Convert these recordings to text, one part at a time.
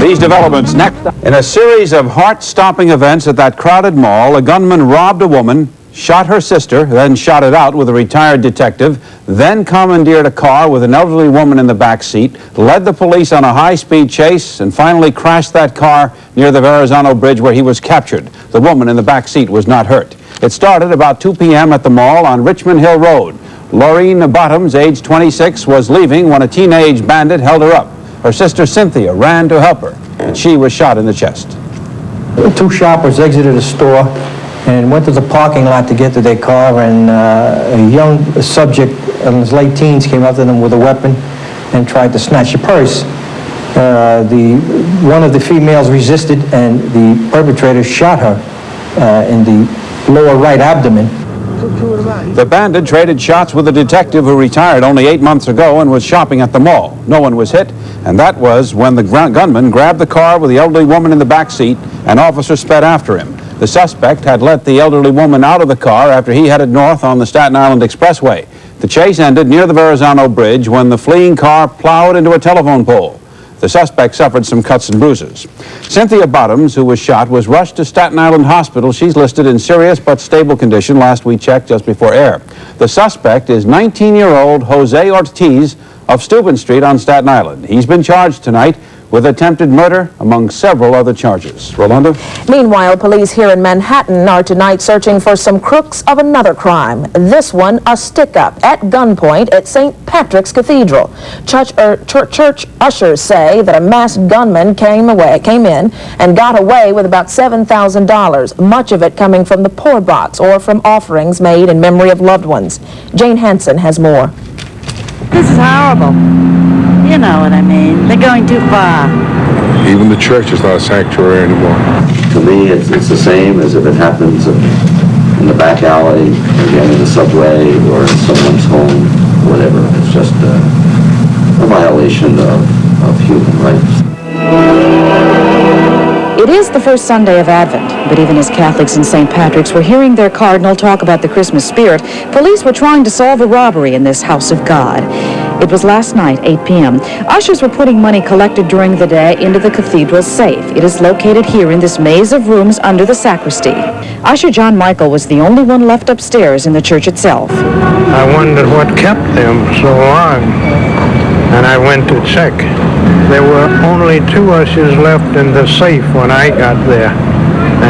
These developments next. In a series of heart-stopping events at that crowded mall, a gunman robbed a woman, shot her sister, then shot it out with a retired detective, then commandeered a car with an elderly woman in the back seat, led the police on a high-speed chase, and finally crashed that car near the Verrazano Bridge where he was captured. The woman in the back seat was not hurt. It started about 2 p.m. at the mall on Richmond Hill Road. Laureen Bottoms, age 26, was leaving when a teenage bandit held her up. Her sister Cynthia ran to help her, and she was shot in the chest. Two shoppers exited the store and went to the parking lot to get to their car, and a young subject in his late teens came up to them with a weapon and tried to snatch a purse. One of the females resisted, and the perpetrator shot her in the lower right abdomen. The bandit traded shots with a detective who retired only 8 months ago and was shopping at the mall. No one was hit, and that was when the gunman grabbed the car with the elderly woman in the back seat, and officers sped after him. The suspect had let the elderly woman out of the car after he headed north on the Staten Island Expressway. The chase ended near the Verrazano Bridge when the fleeing car plowed into a telephone pole. The suspect suffered some cuts and bruises. Cynthia Bottoms, who was shot, was rushed to Staten Island Hospital. She's listed in serious but stable condition last we checked just before air. The suspect is 19-year-old Jose Ortiz of Steuben Street on Staten Island. He's been charged tonight with attempted murder, among several other charges. Rolando? Meanwhile, police here in Manhattan are tonight searching for some crooks of another crime. This one, a stick-up at gunpoint at St. Patrick's Cathedral. Church ushers say that a masked gunman came in and got away with about $7,000, much of it coming from the poor box or from offerings made in memory of loved ones. Jane Hansen has more. This is horrible. You know what I mean. They're going too far. Even the church is not a sanctuary anymore. To me, it's the same as if it happens in the back alley, again in the subway, or in someone's home, whatever. It's just a violation of human rights. It is the first Sunday of Advent, but even as Catholics in St. Patrick's were hearing their cardinal talk about the Christmas spirit, police were trying to solve a robbery in this house of God. It was last night, 8 p.m. Ushers were putting money collected during the day into the cathedral's safe. It is located here in this maze of rooms under the sacristy. Usher John Michael was the only one left upstairs in the church itself. I wondered what kept them so long, and I went to check. There were only 2 ushers left in the safe when I got there,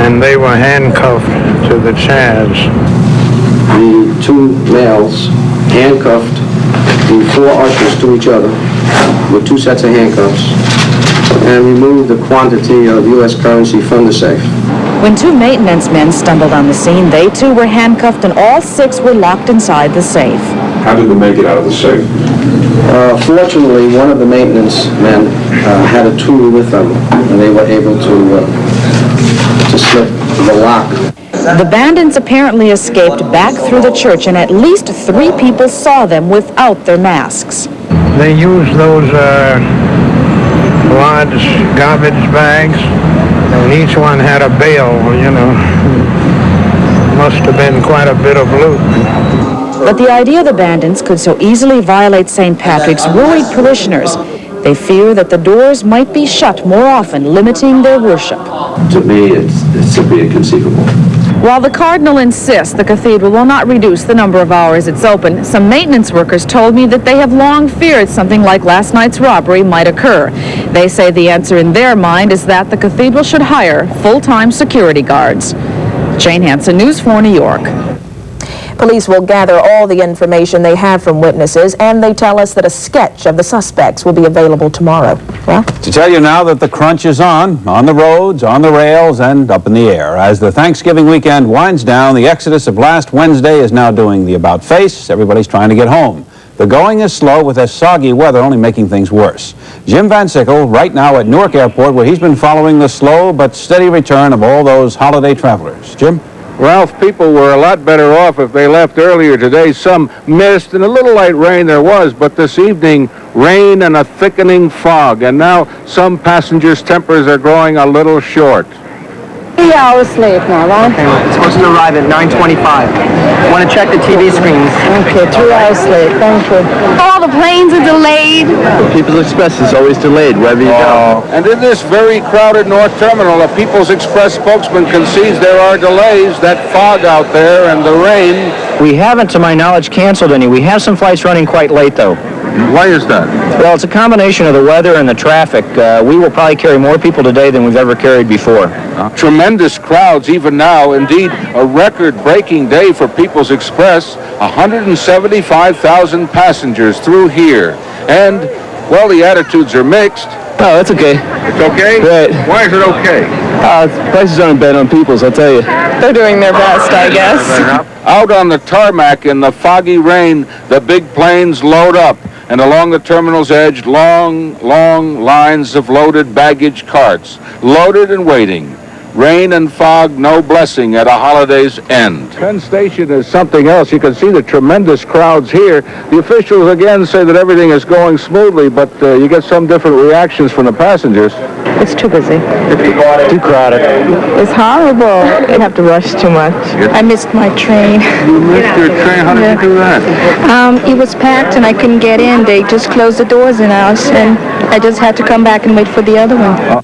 and they were handcuffed to the chairs. The 2 males handcuffed the 4 ushers to each other with 2 sets of handcuffs and removed the quantity of U.S. currency from the safe. When 2 maintenance men stumbled on the scene, they too were handcuffed and all 6 were locked inside the safe. How did they make it out of the safe? Fortunately, one of the maintenance men had a tool with them, and they were able to slip the lock. The bandits apparently escaped back through the church, and at least 3 people saw them without their masks. They used those large garbage bags, and each one had a bale, you know. Must have been quite a bit of loot. But the idea the bandits could so easily violate St. Patrick's worried parishioners. They fear that the doors might be shut more often, limiting their worship. To me, it's simply inconceivable. While the cardinal insists the cathedral will not reduce the number of hours it's open, some maintenance workers told me that they have long feared something like last night's robbery might occur. They say the answer in their mind is that the cathedral should hire full-time security guards. Jane Hansen, News 4 New York. Police will gather all the information they have from witnesses, and they tell us that a sketch of the suspects will be available tomorrow. Well, To tell you now that the crunch is on the roads, on the rails, and up in the air. As the Thanksgiving weekend winds down, the exodus of last Wednesday is now doing the about face. Everybody's trying to get home. The going is slow, with this soggy weather only making things worse. Jim Van Sickle right now at Newark Airport, where he's been following the slow but steady return of all those holiday travelers. Jim? Ralph, people were a lot better off if they left earlier today. Some mist and a little light rain there was, but this evening, rain and a thickening fog. And now some passengers' tempers are growing a little short. 3 hours late now, right? Okay, it's supposed to arrive at 9:25. Want to check the TV screens? Okay, 3 hours late. Thank you. All the planes are delayed. People's Express is always delayed wherever you go. And in this very crowded North Terminal, a People's Express spokesman concedes there are delays, that fog out there and the rain. We haven't, to my knowledge, canceled any. We have some flights running quite late, though. Why is that? Well, it's a combination of the weather and the traffic. We will probably carry more people today than we've ever carried before. Tremendous crowds even now. Indeed, a record-breaking day for People's Express. 175,000 passengers through here. And, well, the attitudes are mixed. Oh, that's okay. It's okay? Right. Why is it okay? Prices aren't bad on People's, I'll tell you. They're doing their best, I guess. Out on the tarmac in the foggy rain, the big planes load up. And along the terminal's edge, long lines of loaded baggage carts, loaded and waiting. Rain and fog, no blessing at a holiday's end. Penn Station is something else. You can see the tremendous crowds here. The officials again say that everything is going smoothly, but you get some different reactions from the passengers. It's too busy. Too crowded. It's horrible. You have to rush too much. I missed my train. You missed your train? How did you do that? It was packed and I couldn't get in. They just closed the doors in ours, and I just had to come back and wait for the other one.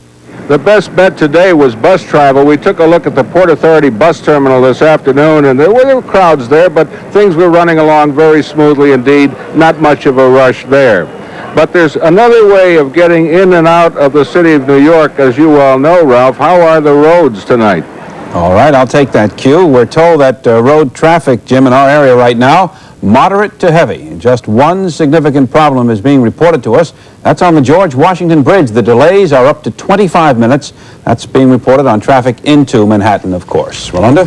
The best bet today was bus travel. We took a look at the Port Authority bus terminal this afternoon, and there were crowds there, but things were running along very smoothly indeed. Not much of a rush there. But there's another way of getting in and out of the city of New York, as you all know, Ralph. How are the roads tonight? All right, I'll take that cue. We're told that road traffic, Jim, in our area right now, moderate to heavy. Just one significant problem is being reported to us. That's on the George Washington Bridge. The delays are up to 25 minutes. That's being reported on traffic into Manhattan, of course. Rolanda?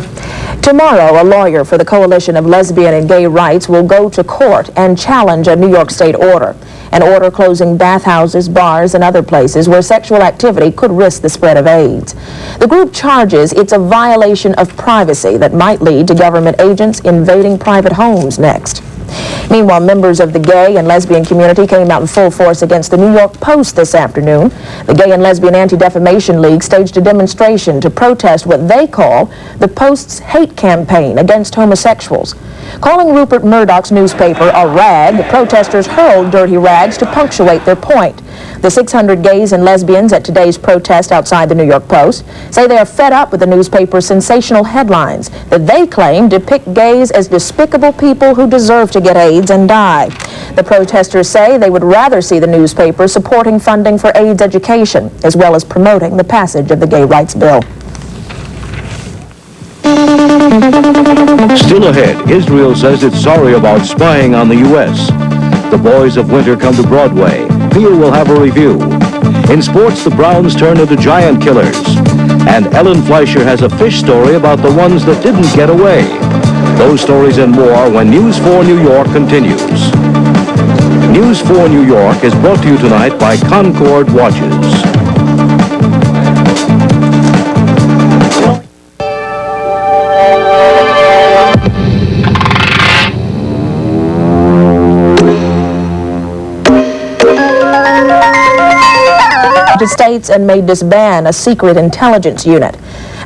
Tomorrow, a lawyer for the Coalition of Lesbian and Gay Rights will go to court and challenge a New York State order. An order closing bathhouses, bars, and other places where sexual activity could risk the spread of AIDS. The group charges it's a violation of privacy that might lead to government agents invading private homes next. Meanwhile, members of the gay and lesbian community came out in full force against the New York Post this afternoon. The Gay and Lesbian Anti-Defamation League staged a demonstration to protest what they call the Post's hate campaign against homosexuals. Calling Rupert Murdoch's newspaper a rag, the protesters hurled dirty rags to punctuate their point. The 600 gays and lesbians at today's protest outside the New York Post say they are fed up with the newspaper's sensational headlines that they claim depict gays as despicable people who deserve to get AIDS and die. The protesters say they would rather see the newspaper supporting funding for AIDS education, as well as promoting the passage of the gay rights bill. Still ahead, Israel says it's sorry about spying on the U.S. The Boys of Winter come to Broadway. Pia will have a review. In sports, the Browns turn into giant killers. And Ellen Fleischer has a fish story about the ones that didn't get away. Those stories and more when News 4 New York continues. News 4 New York is brought to you tonight by Concord Watches. States and may disband a secret intelligence unit.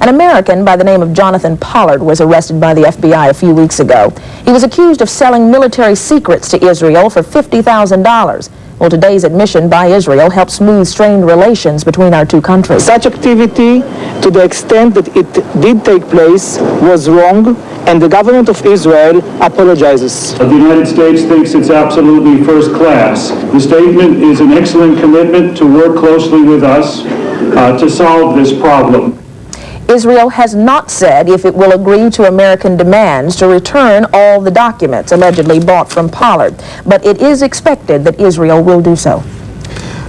An American by the name of Jonathan Pollard was arrested by the FBI a few weeks ago. He was accused of selling military secrets to Israel for $50,000. Well, today's admission by Israel helped smooth strained relations between our two countries. Such activity, to the extent that it did take place, was wrong, and the government of Israel apologizes. The United States thinks it's absolutely first class. The statement is an excellent commitment to work closely with us to solve this problem. Israel has not said if it will agree to American demands to return all the documents allegedly bought from Pollard, but it is expected that Israel will do so.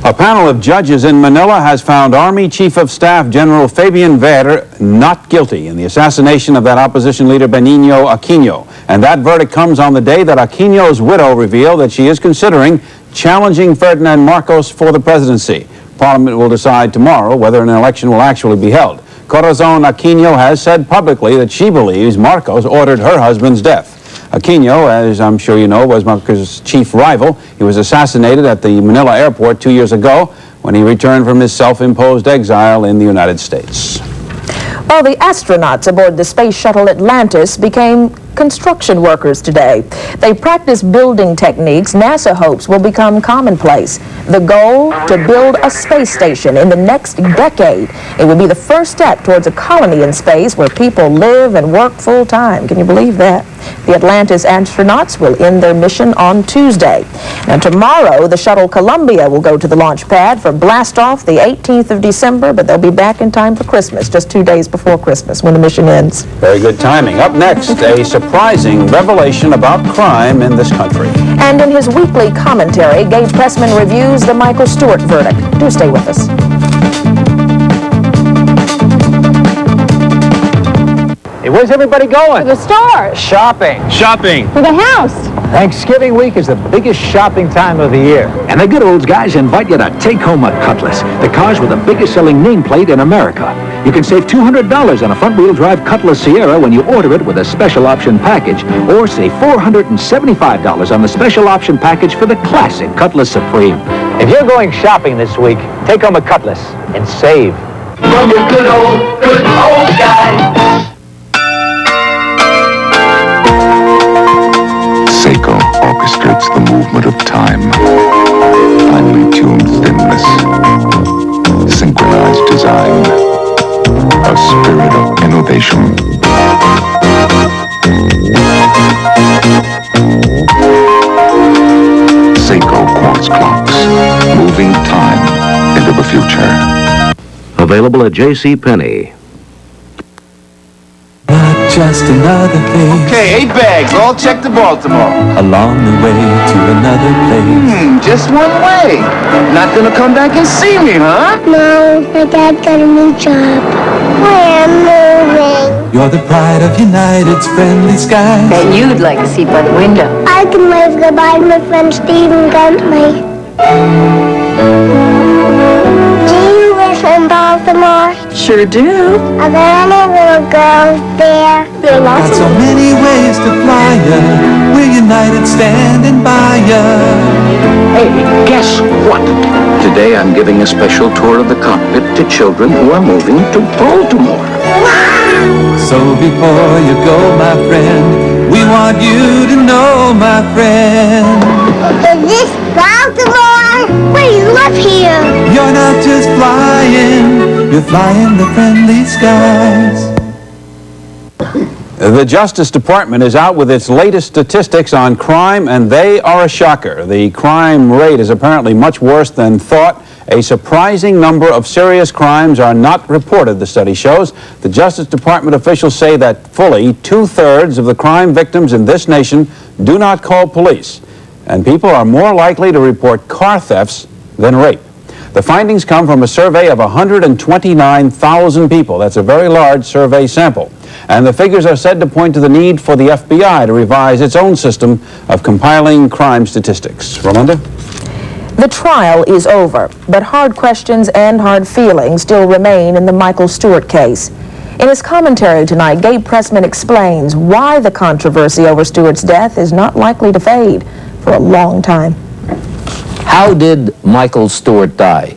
A panel of judges in Manila has found Army Chief of Staff General Fabian Ver not guilty in the assassination of that opposition leader Benigno Aquino. And that verdict comes on the day that Aquino's widow revealed that she is considering challenging Ferdinand Marcos for the presidency. Parliament will decide tomorrow whether an election will actually be held. Corazon Aquino has said publicly that she believes Marcos ordered her husband's death. Aquino, as I'm sure you know, was Marcos' chief rival. He was assassinated at the Manila airport 2 years ago when he returned from his self-imposed exile in the United States. All the astronauts aboard the space shuttle Atlantis became construction workers today. They practice building techniques NASA hopes will become commonplace. The goal, to build a space station in the next decade. It would be the first step towards a colony in space where people live and work full time. Can you believe that? The Atlantis astronauts will end their mission on Tuesday. Now tomorrow, the shuttle Columbia will go to the launch pad for blast-off the 18th of December, but they'll be back in time for Christmas, just 2 days before Christmas when the mission ends. Very good timing. Up next, a surprising revelation about crime in this country. And in his weekly commentary, Gabe Pressman reviews the Michael Stewart verdict. Do stay with us. Hey, where's everybody going? To the store. Shopping. Shopping. To the house. Thanksgiving week is the biggest shopping time of the year. And the good old guys invite you to take home a Cutlass, the cars with the biggest selling nameplate in America. You can save $200 on a front-wheel drive Cutlass Sierra when you order it with a special option package, or save $475 on the special option package for the classic Cutlass Supreme. If you're going shopping this week, take home a Cutlass and save. From your good old guy. Seiko orchestrates the movement of time. Finely tuned thinness. Synchronized design. A spirit of innovation. Seiko quartz clocks. Moving time into the future. Available at JCPenney. Just another place. Okay, 8 bags, all checked to Baltimore. Along the way to another place. Just one way. Not gonna come back and see me, huh? No, my dad got a new job. We're moving. You're the pride of United's friendly skies. That you'd like to see by the window. I can wave goodbye to my friend Stephen Guntley. Do you live in Baltimore? Sure do. Are there any little girls there? There are Got so many ways to fly ya. We're United standing by ya. Hey, guess what? Today I'm giving a special tour of the cockpit to children who are moving to Baltimore. So before you go, my friend, we want you to know, my friend. Is this Baltimore? We live here. You're not just flying, you're flying the friendly skies. The Justice Department is out with its latest statistics on crime, and they are a shocker. The crime rate is apparently much worse than thought. A surprising number of serious crimes are not reported, the study shows. The Justice Department officials say that fully 2/3 of the crime victims in this nation do not call police, and people are more likely to report car thefts than rape. The findings come from a survey of 129,000 people. That's a very large survey sample. And the figures are said to point to the need for the FBI to revise its own system of compiling crime statistics. Rolanda? The trial is over, but hard questions and hard feelings still remain in the Michael Stewart case. In his commentary tonight, Gabe Pressman explains why the controversy over Stewart's death is not likely to fade for a long time. How did Michael Stewart die?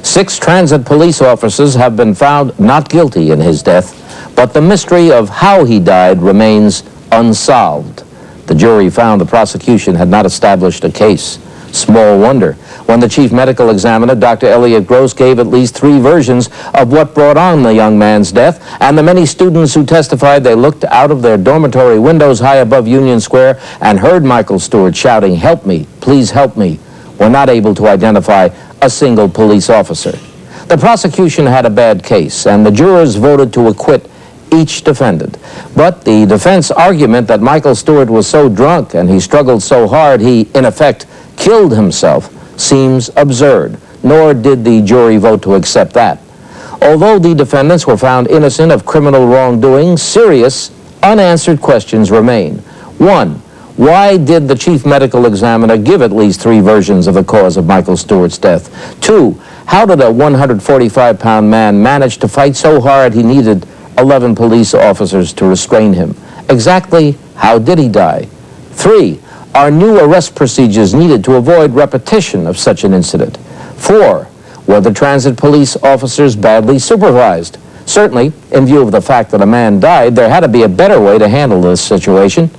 6 transit police officers have been found not guilty in his death, but the mystery of how he died remains unsolved. The jury found the prosecution had not established a case. Small wonder when the chief medical examiner, Dr. Elliot Gross, gave at least 3 versions of what brought on the young man's death, and the many students who testified they looked out of their dormitory windows high above Union Square and heard Michael Stewart shouting, "Help me, please help me," were not able to identify a single police officer. The prosecution had a bad case, and the jurors voted to acquit each defendant. But the defense argument that Michael Stewart was so drunk and he struggled so hard he, in effect, killed himself seems absurd, nor did the jury vote to accept that. Although the defendants were found innocent of criminal wrongdoing, serious, unanswered questions remain. 1. Why did the chief medical examiner give at least 3 versions of the cause of Michael Stewart's death? 2. How did a 145-pound man manage to fight so hard he needed 11 police officers to restrain him? Exactly how did he die? 3. Are new arrest procedures needed to avoid repetition of such an incident? 4. Were the transit police officers badly supervised? Certainly, in view of the fact that a man died, there had to be a better way to handle this situation.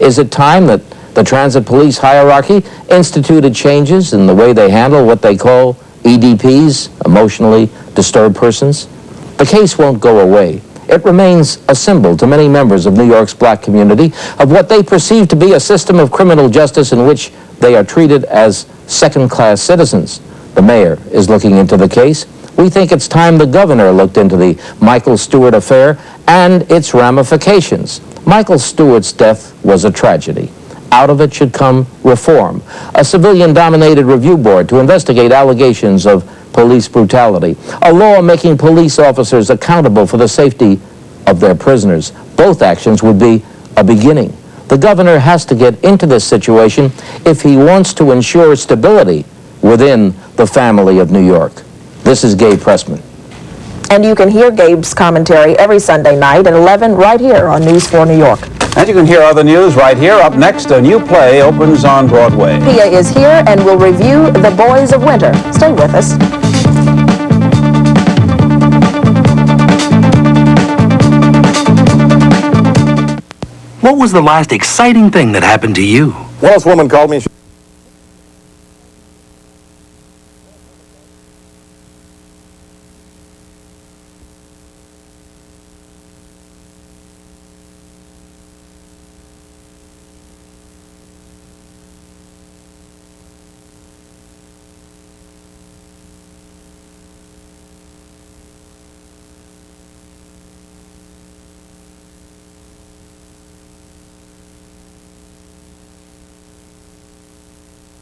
Is it time that the transit police hierarchy instituted changes in the way they handle what they call EDPs, emotionally disturbed persons? The case won't go away. It remains a symbol to many members of New York's black community of what they perceive to be a system of criminal justice in which they are treated as second-class citizens. The mayor is looking into the case. We think it's time the governor looked into the Michael Stewart affair and its ramifications. Michael Stewart's death was a tragedy. Out of it should come reform, a civilian-dominated review board to investigate allegations of police brutality, a law making police officers accountable for the safety of their prisoners. Both actions would be a beginning. The governor has to get into this situation if he wants to ensure stability within the family of New York. This is Gabe Pressman. And you can hear Gabe's commentary every Sunday night at 11 right here on News 4 New York. And you can hear other news right here. Up next, a new play opens on Broadway. Pia is here and will review The Boys of Winter. Stay with us. What was the last exciting thing that happened to you? Well, this woman called me.